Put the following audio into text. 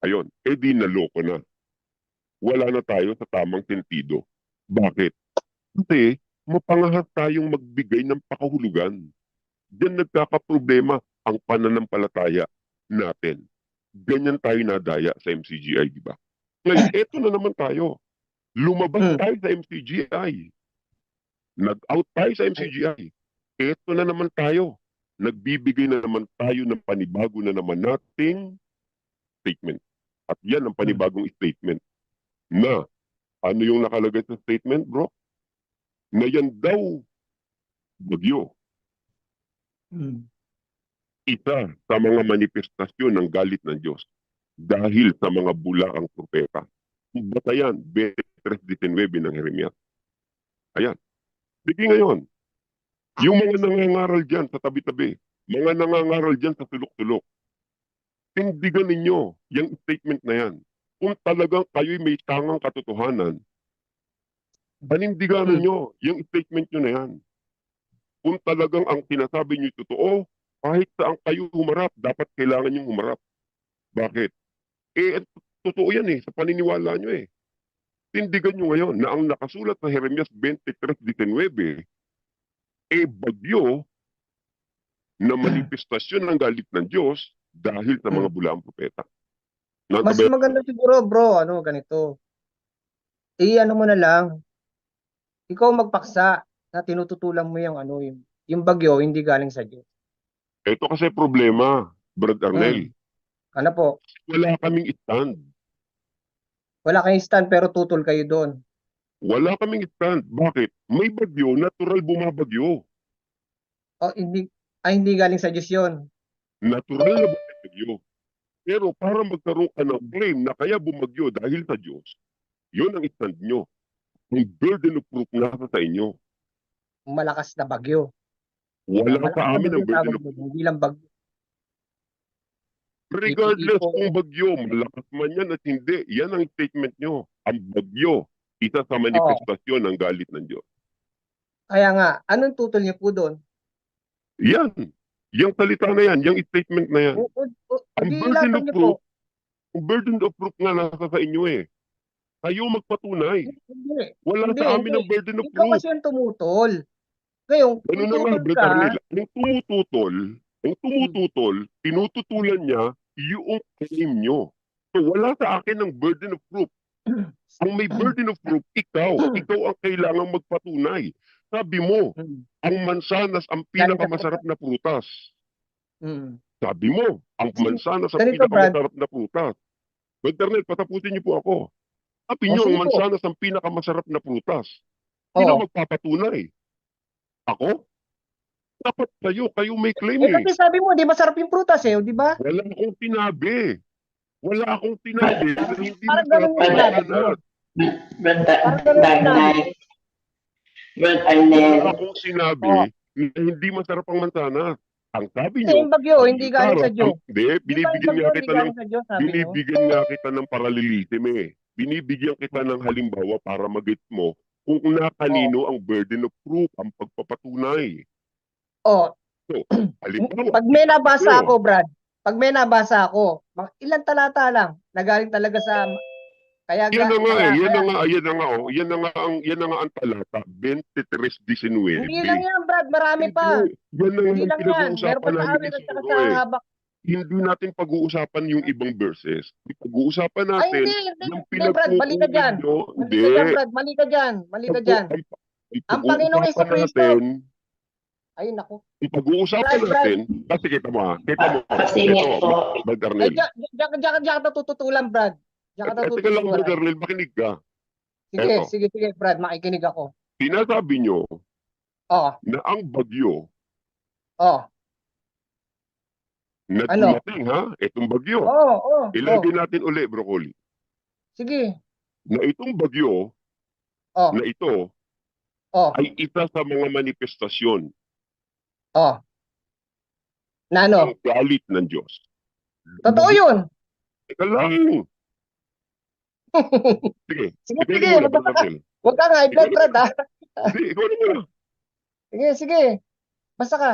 Ayun, di naloko na. Wala na tayo sa tamang sentido. Bakit? Kasi mapangahas tayong magbigay ng pakahulugan. Diyan nagkakaproblema ang pananampalataya natin. Ganyan tayo nadaya sa MCGI, di ba? Ngayon, eto na naman tayo. Lumabas Hmm. tayo sa MCGI. Nag-out tayo sa MCGI. Eto na naman tayo. Nagbibigay na naman tayo ng panibago na naman nating statement. At yan ang Hmm. panibagong statement na ano yung nakalagay sa statement, bro? Na yan daw bagyo. Hmm. Isa sa mga manifestasyon ng galit ng Diyos dahil sa mga bulaang propeta. Batayan, 23:19 ng Jeremias. Ayan. Sige ngayon, yung mga nangangaral dyan sa tabi-tabi, mga nangangaral dyan sa sulok-sulok, tindigan ninyo yung statement na yan. Kung talagang kayo'y may tangang katotohanan, panindigan Hmm. ninyo yung statement nyo na yan. Kung talagang ang sinasabi nyo totoo, kahit saan kayo humarap, dapat kailangan nyo humarap. Bakit? Totoo yan sa paniniwala nyo Tindigan nyo ngayon na ang nakasulat sa Jeremias 23:19, bagyo na manifestasyon ng galit ng Diyos dahil sa mga Hmm. bulaang propeta. Mas Nakabay, maganda siguro, bro, ganito. Ano mo na lang, ikaw magpaksa na tinututulan mo yung bagyo hindi galing sa Diyos. ito kasi problema, Brad Arnel. Hmm. Ano po? Wala kaming stand. Wala kayong stand pero tutol kayo doon. Wala kaming stand. Bakit? May bagyo, natural bumabagyo. O hindi galing sa Diyos 'yon. Natural na bumabagyo. Pero para magkaroon ka ng claim na kaya bumagyo dahil sa Diyos, yun ang stand nyo. Ang burden of proof nasa sa inyo. Malakas na bagyo. Wala Malakas sa na amin bagyo ang burden tawag of doon, proof. hindi lang bagyo. Regardless Ipo-ipo. kung bagyo, malakas man yan at hindi, yan ang statement nyo. Ang bagyo, isa sa Oo. manifestasyon ng galit ng Diyos. Kaya nga, anong tutol niyo po doon? Yan. Yung salita na yan, yung statement na yan. O Ang di burden ilatan of niyo po. proof, ang burden of proof nga nasa sa inyo Kayo magpatunay. Hindi. Wala Hindi, sa amin hindi. ang burden of Ikaw proof. kasi yung tumutol. Ngayon, kung Ganun na nga, tutol Brother ka, Arnel. Ang hmm, tumututol, tinututulan niya yung claim nyo. So wala sa akin ang burden of proof. Ang may burden of proof, ikaw. Ikaw ang kailangang magpatunay. Sabi mo, hmm, ang mansanas ang galing sa pinakamasarap prutas. na prutas. Hmm. Sabi mo, ang Sige, mansanas ang ganito Brad. pinakamasarap na prutas. Brother Arnel, patapusin niyo po ako. Sabi O niyo, ang sige po. mansanas ang pinakamasarap na prutas. Sino Oo. magpapatunay? Ako? Dapat kayo may claim Kasi sabi mo, di masarap yung prutas o di ba? Wala akong sinabi. Wala akong sinabi na hindi Parang masarap ganun yung ang sinabi mo. mansanas. Brad Parang ganun yung sinabi mo. Arnel, Brad Wala Arnel, akong sinabi Oo. na hindi masarap ang mansanas. Ang sabi Kasi nyo, yung bagyo, ang hindi galing sa masarap, Diyos. hindi, Di ba yung bagyo, hindi galing sa Diyos, sabi nyo? binibigyan nga kita ng parallelism Binibigyan kita ng halimbawa para mag-get mo kung na Oo. kanino ang burden of proof, ang pagpapatunay. Oo. So, halimbawa, Pag may nabasa ito, ako, Brad, pag may nabasa ako, mga ilang talata lang, nagaling talaga sa, yan na nga kaya, yan na nga, yan na nga, yan na nga ang talata, 23:19. hindi lang yan, Brad, marami Hindi, pa. yan na nga Hindi ang lang yan. Meron pinag-uusapan pa sa namin awit ni at saka Siguro sa habak. Hindi natin pag-uusapan yung ibang verses. Pag-uusapan Ay, natin hindi, hindi, yung hindi, Brad, mali ka pinagkukunan dyan. nyo. Mali ka Hindi. dyan, Brad, mali ka dyan. Mali ka dyan. Ang Ang Panginoong pag-uusapan Jesucristo, natin, ay, naku. ang pag-uusapan Brad, natin, kasi kita mo, ito, pasingit po. Brad ay, Arnel. diyan ka natututulan, Brad. Diyan ka Teka lang, Brad natututulan. Arnel, makinig ka. Sige, Ito, sige, sige, Brad, makikinig ako. sinasabi nyo Oh, na ang bagyo oh, na ano? dumating itong bagyo. Oh, oh, oh. Ilagay natin uli, broccoli, Sige. na itong bagyo Oh, na ito oh, ay isa sa mga manifestasyon oh. Na ng ano? galit ng Diyos. Totoo yun. Teka lang. Sige, Sige, ikaw na sige, muna, magbasa Brother ka. Arnel. Huwag ka nga, Ikaw i-blood, na Brad, muna. ha? Hindi, ikaw na muna. Sige, sige. Basta ka.